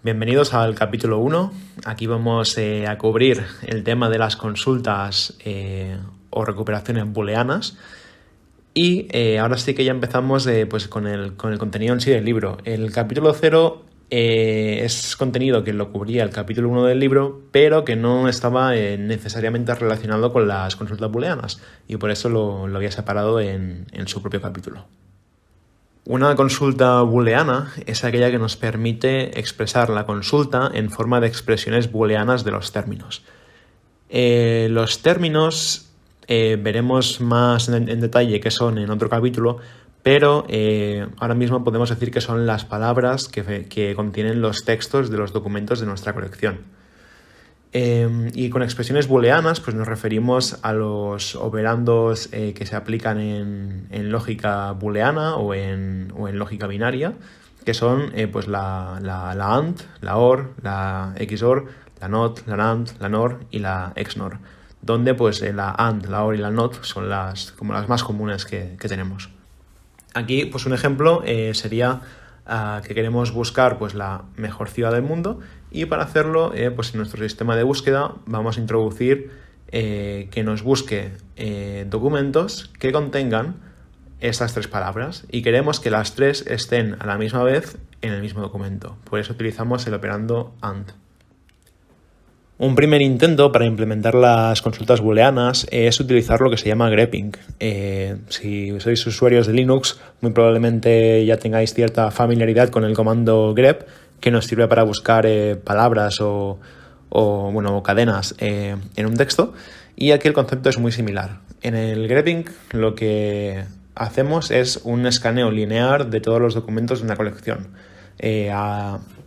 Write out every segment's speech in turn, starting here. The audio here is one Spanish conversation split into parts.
Bienvenidos al capítulo 1. Aquí vamos a cubrir el tema de las consultas o recuperaciones booleanas. Y ahora sí que ya empezamos pues con el contenido en sí del libro. El capítulo 0 es contenido que lo cubría el capítulo 1 del libro, pero que no estaba necesariamente relacionado con las consultas booleanas. Y por eso lo había separado en su propio capítulo. Una consulta booleana es aquella que nos permite expresar la consulta en forma de expresiones booleanas de los términos. Los términos veremos más en detalle qué son en otro capítulo, pero ahora mismo podemos decir que son las palabras que contienen los textos de los documentos de nuestra colección. Y con expresiones booleanas pues nos referimos a los operandos que se aplican en lógica booleana o en lógica binaria, que son pues la AND, la OR, la XOR, la NOT, la NAND, la NOR y la XNOR, donde pues la AND, la OR y la NOT son como las más comunes que tenemos. Aquí pues un ejemplo sería que queremos buscar pues la mejor ciudad del mundo, y para hacerlo pues en nuestro sistema de búsqueda vamos a introducir que nos busque documentos que contengan estas tres palabras, y queremos que las tres estén a la misma vez en el mismo documento. Por eso utilizamos el operando AND. Un primer intento para implementar las consultas booleanas es utilizar lo que se llama grepping. Si sois usuarios de Linux, muy probablemente ya tengáis cierta familiaridad con el comando grep, que nos sirve para buscar palabras o cadenas en un texto, y aquí el concepto es muy similar. En el grepping lo que hacemos es un escaneo lineal de todos los documentos de una colección.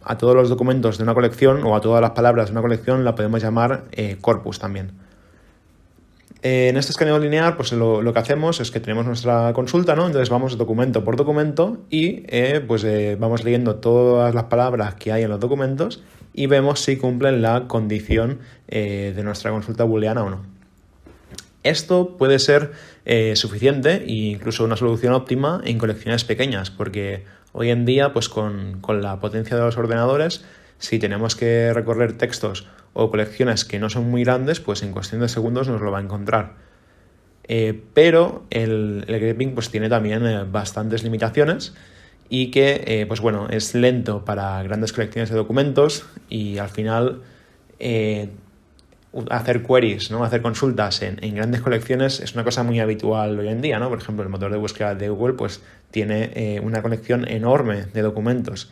A todos los documentos de una colección o a todas las palabras de una colección la podemos llamar corpus también. En este escaneo lineal pues lo que hacemos es que tenemos nuestra consulta, ¿no? Entonces vamos documento por documento y vamos leyendo todas las palabras que hay en los documentos y vemos si cumplen la condición de nuestra consulta booleana o no. Esto puede ser suficiente e incluso una solución óptima en colecciones pequeñas, porque hoy en día, pues con la potencia de los ordenadores, si tenemos que recorrer textos o colecciones que no son muy grandes, pues en cuestión de segundos nos lo va a encontrar. Pero el grepping pues tiene también bastantes limitaciones, y que es lento para grandes colecciones de documentos, y al final hacer queries, ¿no? Hacer consultas en grandes colecciones es una cosa muy habitual hoy en día, ¿no? Por ejemplo, el motor de búsqueda de Google pues tiene una colección enorme de documentos,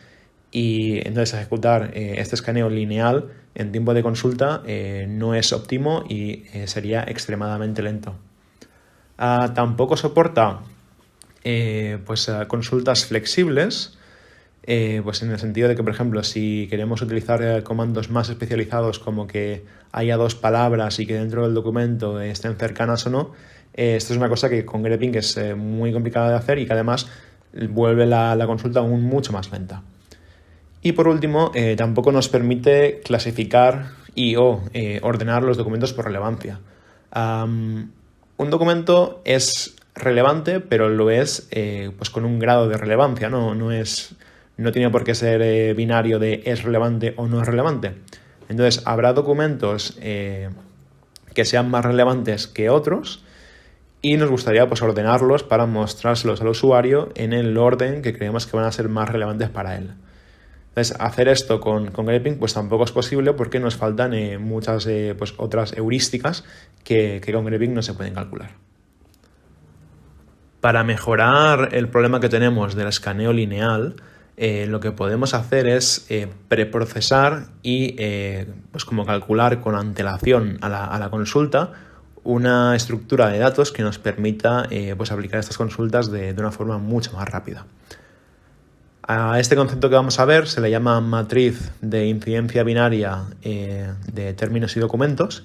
y entonces ejecutar este escaneo lineal en tiempo de consulta no es óptimo y sería extremadamente lento. Tampoco soporta consultas flexibles, pues en el sentido de que, por ejemplo, si queremos utilizar comandos más especializados, como que haya dos palabras y que dentro del documento estén cercanas o no, esto es una cosa que con grepping es muy complicada de hacer y que además vuelve la consulta aún mucho más lenta. Y por último, tampoco nos permite clasificar o ordenar los documentos por relevancia. Un documento es relevante, pero lo es pues con un grado de relevancia, no tiene por qué ser binario de es relevante o no es relevante. Entonces, habrá documentos que sean más relevantes que otros, y nos gustaría pues ordenarlos para mostrárselos al usuario en el orden que creemos que van a ser más relevantes para él. Entonces, hacer esto con grepping pues tampoco es posible, porque nos faltan muchas otras heurísticas que con grepping no se pueden calcular. Para mejorar el problema que tenemos del escaneo lineal, lo que podemos hacer es preprocesar y como calcular con antelación a la consulta una estructura de datos que nos permita aplicar estas consultas de una forma mucho más rápida. A este concepto que vamos a ver se le llama matriz de incidencia binaria de términos y documentos,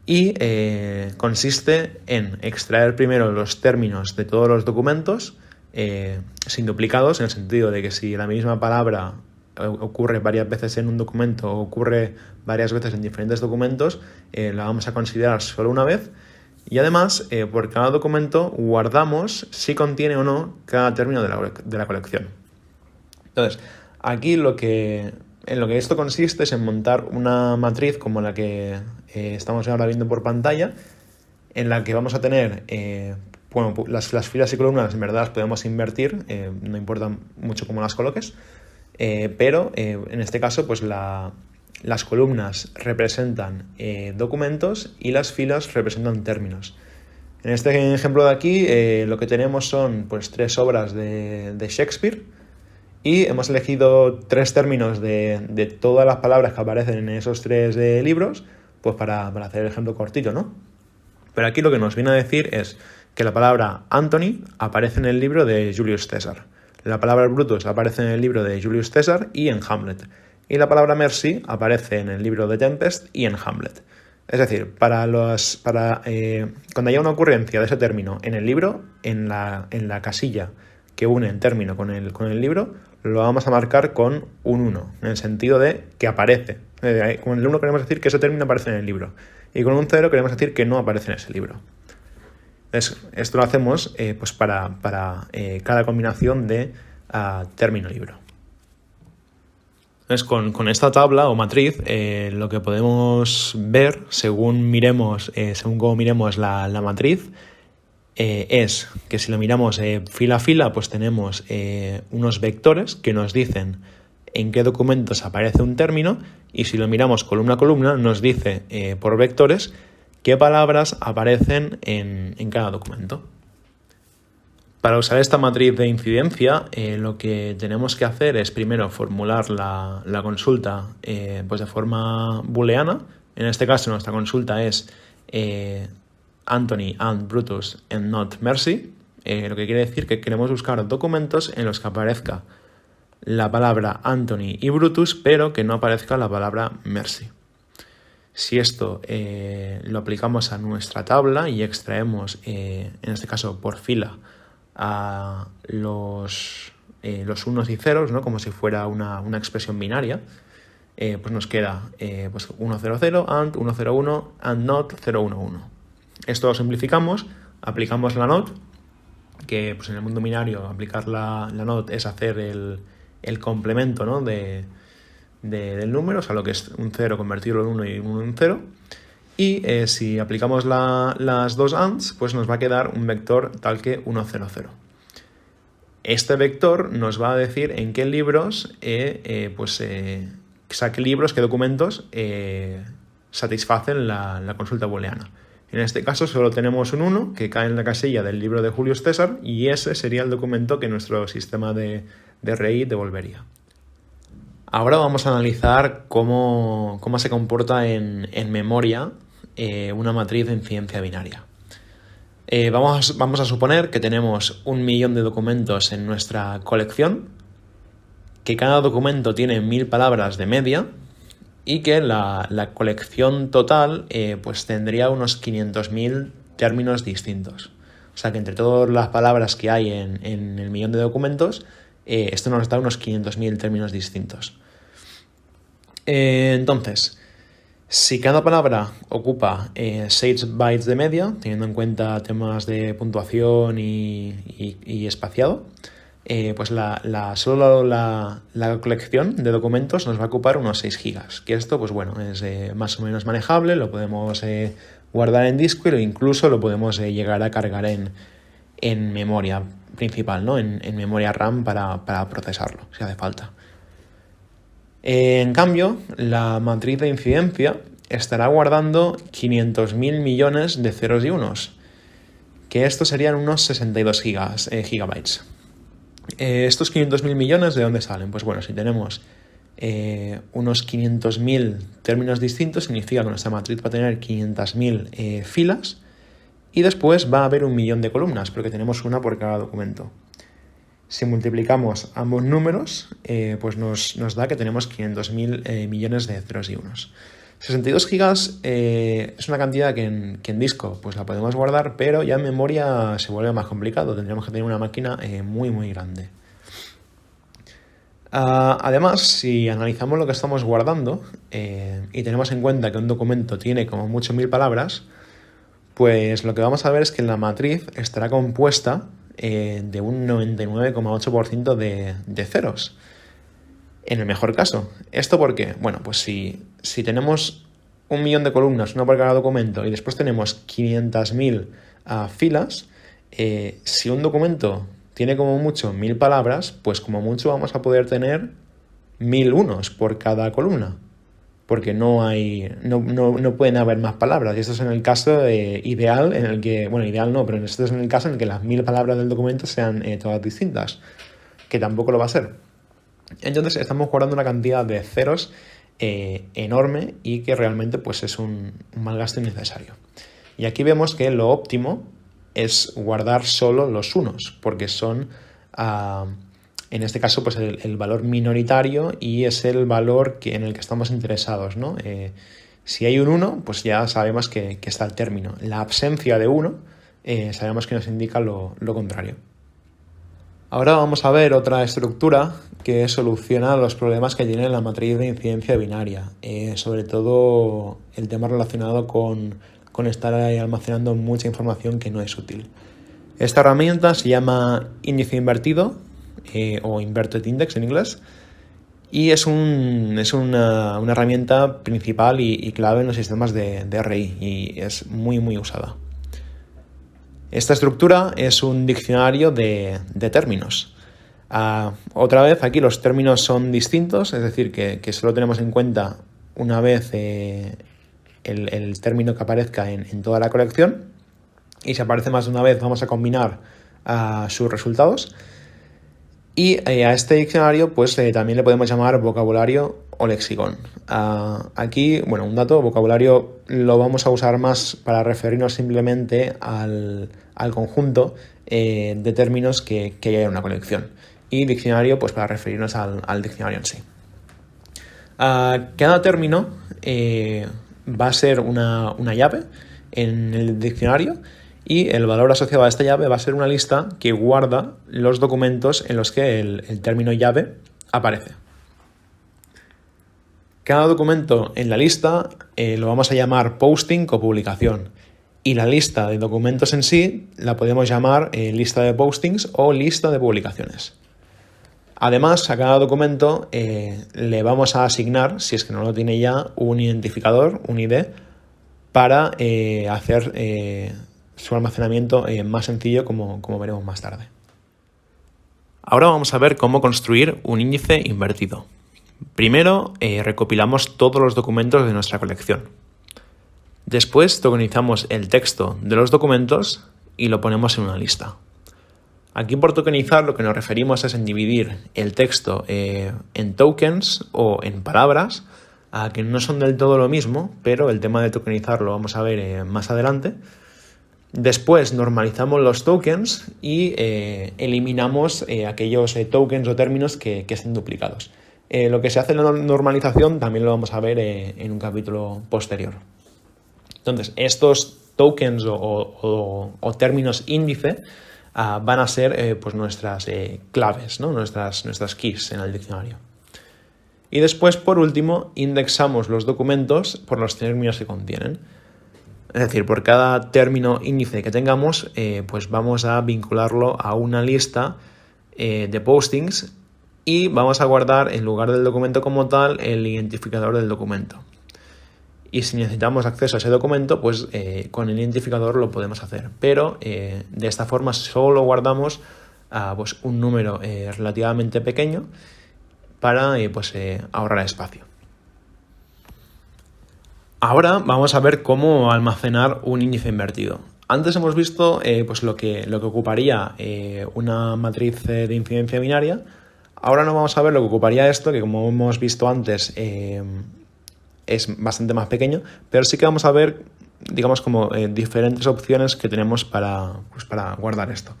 y consiste en extraer primero los términos de todos los documentos sin duplicados, en el sentido de que si la misma palabra ocurre varias veces en un documento o ocurre varias veces en diferentes documentos, la vamos a considerar solo una vez, y además por cada documento guardamos si contiene o no cada término de la colección. Entonces, aquí lo que En lo que esto consiste es en montar una matriz como la que estamos ahora viendo por pantalla, en la que vamos a tener, las filas y columnas en verdad las podemos invertir, no importa mucho cómo las coloques, pero en este caso pues las columnas representan documentos y las filas representan términos. En este ejemplo de aquí lo que tenemos son pues 3 obras de Shakespeare y hemos elegido 3 términos de todas las palabras que aparecen en esos 3 libros pues para hacer el ejemplo cortito, ¿no? Pero aquí lo que nos viene a decir es que la palabra Antony aparece en el libro de Julius Caesar, la palabra Brutus aparece en el libro de Julius Caesar y en Hamlet, y la palabra Mercy aparece en el libro de Tempest y en Hamlet. Es decir, cuando haya una ocurrencia de ese término en el libro, en la casilla que une el término con el libro, lo vamos a marcar con un 1, en el sentido de que aparece. Con el 1 queremos decir que ese término aparece en el libro, y con un 0 queremos decir que no aparece en ese libro. Entonces, esto lo hacemos pues para cada combinación de término-libro. Entonces, con esta tabla o matriz, lo que podemos ver, según cómo miremos la matriz, es que si lo miramos fila a fila, pues tenemos unos vectores que nos dicen en qué documentos aparece un término, y si lo miramos columna a columna, nos dice por vectores qué palabras aparecen en cada documento. Para usar esta matriz de incidencia, lo que tenemos que hacer es primero formular la consulta pues de forma booleana. En este caso, nuestra consulta es Antony and Brutus and not Mercy, lo que quiere decir que queremos buscar documentos en los que aparezca la palabra Antony y Brutus, pero que no aparezca la palabra Mercy. Si esto lo aplicamos a nuestra tabla y extraemos, en este caso por fila, a los unos y ceros, ¿no? Como si fuera una expresión binaria, pues nos queda pues 1, 0, 0, and 1, 0, 1, and not 0, 1, 1. Esto lo simplificamos, aplicamos la not, que pues en el mundo binario aplicar la not es hacer el complemento, ¿no? del número, o sea, lo que es un 0 convertirlo en 1 y un 1 en 0. Y si aplicamos las dos ands, pues nos va a quedar un vector tal que 1, 0, 0. Este vector nos va a decir en qué libros, qué libros, qué documentos satisfacen la consulta booleana. En este caso solo tenemos un 1 que cae en la casilla del libro de Julius Caesar, y ese sería el documento que nuestro sistema de RI devolvería. Ahora vamos a analizar cómo se comporta en memoria una matriz de incidencia binaria. Vamos a suponer que tenemos 1.000.000 de documentos en nuestra colección, que cada documento tiene 1.000 palabras de media, y que la colección total pues tendría unos 500.000 términos distintos. O sea que entre todas las palabras que hay en el millón de documentos, esto nos da unos 500.000 términos distintos. Entonces, si cada palabra ocupa 6 bytes de media, teniendo en cuenta temas de puntuación y espaciado, pues solo la colección de documentos nos va a ocupar unos 6 gigas, que esto pues bueno, es más o menos manejable, lo podemos guardar en disco, e incluso lo podemos llegar a cargar en memoria principal, ¿no? En memoria RAM para procesarlo, si hace falta. En cambio, la matriz de incidencia estará guardando 500.000 millones de ceros y unos, que estos serían unos 62 gigabytes. Estos 500.000 millones, ¿de dónde salen? Pues bueno, si tenemos unos 500.000 términos distintos, significa que nuestra matriz va a tener 500.000 filas, y después va a haber 1.000.000 de columnas, porque tenemos una por cada documento. Si multiplicamos ambos números, pues nos da que tenemos 500.000 millones de ceros y unos. 62 gigas es una cantidad que en disco pues la podemos guardar, pero ya en memoria se vuelve más complicado. Tendríamos que tener una máquina muy, muy grande. Además, si analizamos lo que estamos guardando y tenemos en cuenta que un documento tiene como mucho 1.000 palabras, pues lo que vamos a ver es que la matriz estará compuesta de un 99,8% de ceros. en el mejor caso. ¿Esto por qué? Bueno, pues si tenemos 1.000.000 de columnas, una por cada documento, y después tenemos 500.000 filas, si un documento tiene como mucho 1.000 palabras, pues como mucho vamos a poder tener 1.000 unos por cada columna, porque no pueden haber más palabras. Y esto es en el caso ideal, en el que, bueno, ideal no, pero esto es en el caso en el que las 1.000 palabras del documento sean todas distintas, que tampoco lo va a ser. Entonces estamos guardando una cantidad de ceros enorme y que realmente pues es un mal gasto innecesario. Y aquí vemos que lo óptimo es guardar solo los unos, porque son, en este caso, pues el valor minoritario y es el valor en el que estamos interesados, ¿no? Si hay un 1, pues ya sabemos que está el término. La ausencia de 1 sabemos que nos indica lo contrario. Ahora vamos a ver otra estructura que soluciona los problemas que tiene la matriz de incidencia binaria, sobre todo el tema relacionado con estar ahí almacenando mucha información que no es útil. Esta herramienta se llama índice invertido o inverted index en inglés y es una herramienta principal y clave en los sistemas de RI y es muy usada. Esta estructura es un diccionario de términos. Otra vez, aquí los términos son distintos, es decir, que solo tenemos en cuenta una vez el término que aparezca en toda la colección, y si aparece más de una vez vamos a combinar sus resultados. Y a este diccionario pues también le podemos llamar vocabulario o lexicón. Aquí, bueno, un dato, vocabulario lo vamos a usar más para referirnos simplemente al conjunto de términos que hay en una colección. Y diccionario pues para referirnos al diccionario en sí. Cada término va a ser una llave en el diccionario y el valor asociado a esta llave va a ser una lista que guarda los documentos en los que el término llave aparece. Cada documento en la lista lo vamos a llamar posting o publicación y la lista de documentos en sí la podemos llamar lista de postings o lista de publicaciones. Además, a cada documento le vamos a asignar, si es que no lo tiene ya, un identificador, un ID, para hacer su almacenamiento más sencillo, como veremos más tarde. Ahora vamos a ver cómo construir un índice invertido. Primero, recopilamos todos los documentos de nuestra colección. Después, tokenizamos el texto de los documentos y lo ponemos en una lista. Aquí por tokenizar lo que nos referimos es en dividir el texto en tokens o en palabras, que no son del todo lo mismo, pero el tema de tokenizar lo vamos a ver más adelante. Después normalizamos los tokens y eliminamos aquellos tokens o términos que estén duplicados. Lo que se hace en la normalización también lo vamos a ver en un capítulo posterior. Entonces, estos tokens o términos índice van a ser pues nuestras claves, ¿no? nuestras keys en el diccionario. Y después, por último, indexamos los documentos por los términos que contienen. Es decir, por cada término índice que tengamos, pues vamos a vincularlo a una lista de postings y vamos a guardar en lugar del documento como tal el identificador del documento. Y si necesitamos acceso a ese documento, pues con el identificador lo podemos hacer. Pero de esta forma solo guardamos pues un número relativamente pequeño para ahorrar espacio. Ahora vamos a ver cómo almacenar un índice invertido. Antes hemos visto pues lo que ocuparía una matriz de incidencia binaria. Ahora no vamos a ver lo que ocuparía esto, que como hemos visto antes es bastante más pequeño, pero sí que vamos a ver, digamos, como diferentes opciones que tenemos para guardar esto.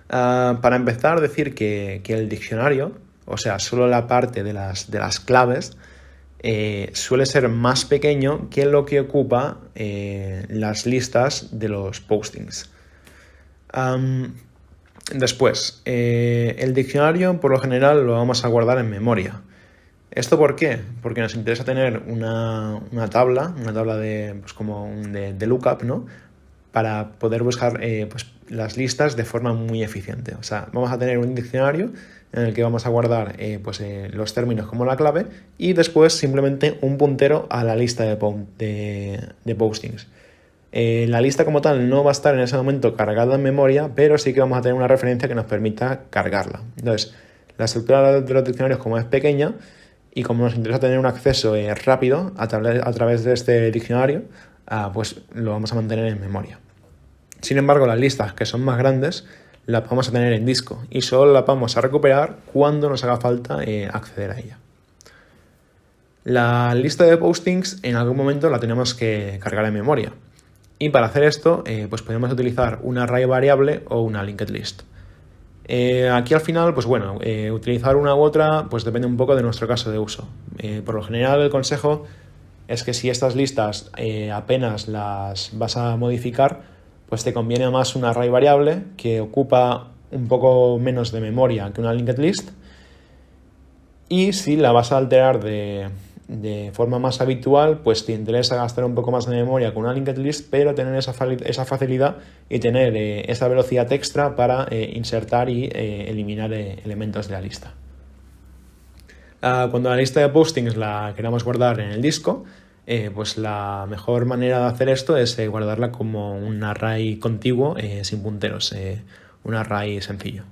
Para empezar, decir que el diccionario, o sea, solo la parte de las claves, suele ser más pequeño que lo que ocupa las listas de los postings. Después, el diccionario por lo general lo vamos a guardar en memoria. ¿Esto por qué? Porque nos interesa tener una tabla de lookup, ¿no? para poder buscar pues, las listas de forma muy eficiente. O sea, vamos a tener un diccionario en el que vamos a guardar los términos como la clave y después simplemente un puntero a la lista de postings. La lista como tal no va a estar en ese momento cargada en memoria, pero sí que vamos a tener una referencia que nos permita cargarla. Entonces, la estructura de los diccionarios, como es pequeña y como nos interesa tener un acceso rápido a través de este diccionario, pues lo vamos a mantener en memoria. Sin embargo, las listas que son más grandes las vamos a tener en disco y solo las vamos a recuperar cuando nos haga falta acceder a ella. La lista de postings en algún momento la tenemos que cargar en memoria. Y para hacer esto, pues podemos utilizar un array variable o una linked list. Aquí al final, pues bueno, utilizar una u otra pues depende un poco de nuestro caso de uso. Por lo general, el consejo es que si estas listas apenas las vas a modificar, pues te conviene más un array variable que ocupa un poco menos de memoria que una linked list. Y si la vas a alterar de forma más habitual, pues te interesa gastar un poco más de memoria con una linked list, pero tener esa facilidad y tener esa velocidad extra para insertar y eliminar elementos de la lista. Cuando la lista de postings la queramos guardar en el disco, pues la mejor manera de hacer esto es guardarla como un array contiguo sin punteros, un array sencillo.